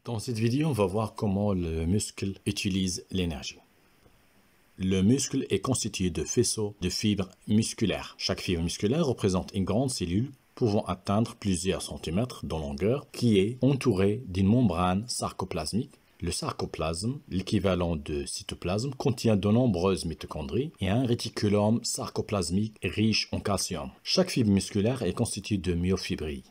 Dans cette vidéo, on va voir comment le muscle utilise l'énergie. Le muscle est constitué de faisceaux de fibres musculaires. Chaque fibre musculaire représente une grande cellule pouvant atteindre plusieurs centimètres de longueur qui est entourée d'une membrane sarcoplasmique. Le sarcoplasme, l'équivalent de cytoplasme, contient de nombreuses mitochondries et un réticulum sarcoplasmique riche en calcium. Chaque fibre musculaire est constituée de myofibrilles.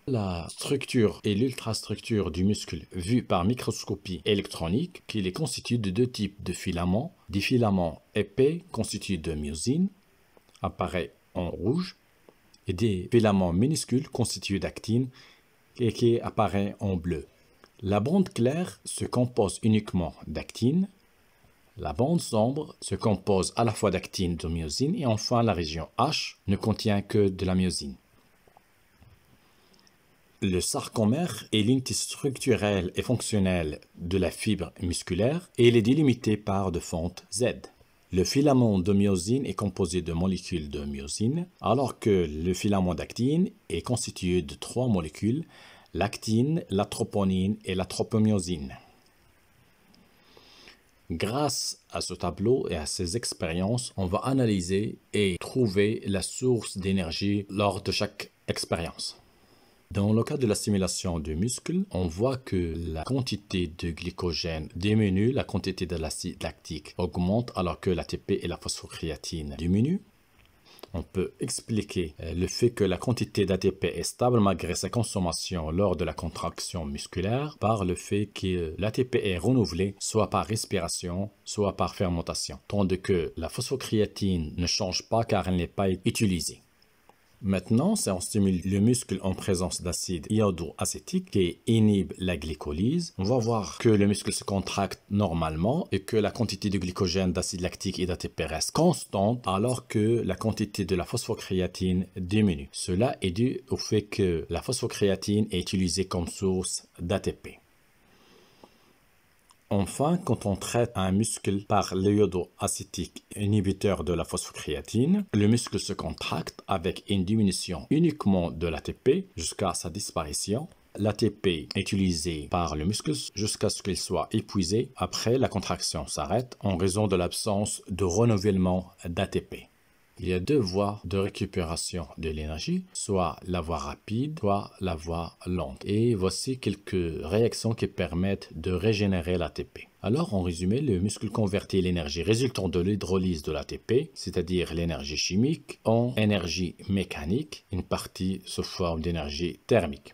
La structure et l'ultrastructure du muscle vue par microscopie électronique, qui est constituée de deux types de filaments. Des filaments épais constitués de myosine, apparaît en rouge, et des filaments minuscules constitués d'actine, et qui apparaît en bleu. La bande claire se compose uniquement d'actine. La bande sombre se compose à la fois d'actine et de myosine, et enfin la région H ne contient que de la myosine. Le sarcomère est l'unité structurelle et fonctionnelle de la fibre musculaire et il est délimité par de fentes Z. Le filament de myosine est composé de molécules de myosine, alors que le filament d'actine est constitué de trois molécules, l'actine, la troponine et la tropomyosine. Grâce à ce tableau et à ces expériences, on va analyser et trouver la source d'énergie lors de chaque expérience. Dans le cas de la stimulation du muscle, on voit que la quantité de glycogène diminue, la quantité de l'acide lactique augmente alors que l'ATP et la phosphocréatine diminuent. On peut expliquer le fait que la quantité d'ATP est stable malgré sa consommation lors de la contraction musculaire par le fait que l'ATP est renouvelé soit par respiration, soit par fermentation, tandis que la phosphocréatine ne change pas car elle n'est pas utilisée. Maintenant, si on stimule le muscle en présence d'acide iodoacétique qui inhibe la glycolyse, on va voir que le muscle se contracte normalement et que la quantité de glycogène, d'acide lactique et d'ATP reste constante alors que la quantité de la phosphocréatine diminue. Cela est dû au fait que la phosphocréatine est utilisée comme source d'ATP. Enfin, quand on traite un muscle par l'iodoacétique inhibiteur de la phosphocréatine, le muscle se contracte avec une diminution uniquement de l'ATP jusqu'à sa disparition. L'ATP est utilisé par le muscle jusqu'à ce qu'il soit épuisé. Après, la contraction s'arrête en raison de l'absence de renouvellement d'ATP. Il y a deux voies de récupération de l'énergie, soit la voie rapide, soit la voie lente. Et voici quelques réactions qui permettent de régénérer l'ATP. Alors, en résumé, le muscle convertit l'énergie résultant de l'hydrolyse de l'ATP, c'est-à-dire l'énergie chimique, en énergie mécanique, une partie sous forme d'énergie thermique.